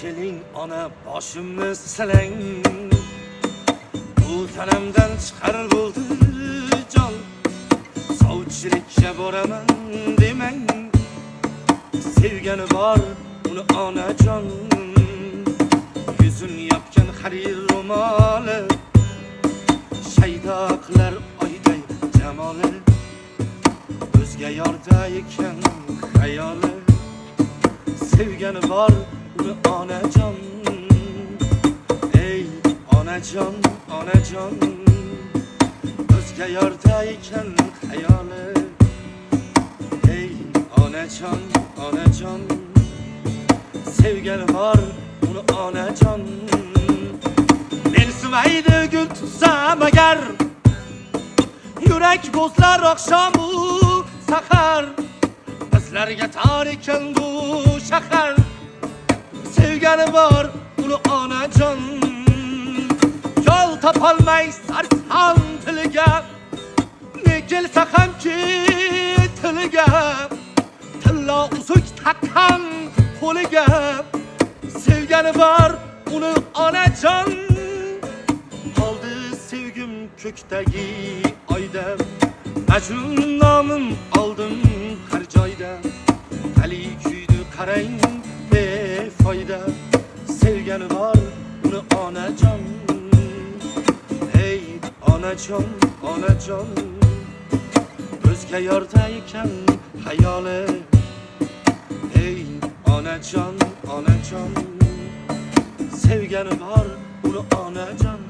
keling ona boshimni silang. Bu tanamdan chiqarildi jon, sovchilikka boraman demang. Sevgani bor uni onajon, yuzini yopgan harir ro'moli, shaydo qilar oyday jamoli. O'zga yorda ekan xayoli, sevgani bor uni onajon. Ey onajon, onajon, o'zga yorda ekan xayoli. Ey onajon, onajon, sevgani bor uni onajon. Mensimaydi gul tutsam agar, yurak bo'zlar oqshomu sahar. Bizlarga tor ekan bu shahar, sevgani bor uni onajon. Yo'l topolmay sarson tiliga, ne kelsa hamki tiliga, tillo uzuk taqqan qo'liga. Sevgani bor uni onajon. Qoldi sevgim ko'kdagi oyda, Majnun nomim oldim har joyda. Ali kuydi qarang befoyda, sevgani bor uni onajon. Ey onajon, onajon, o'zga yorda ekan xayoli. Ey onajon, onajon, sevgani bor uni onajon.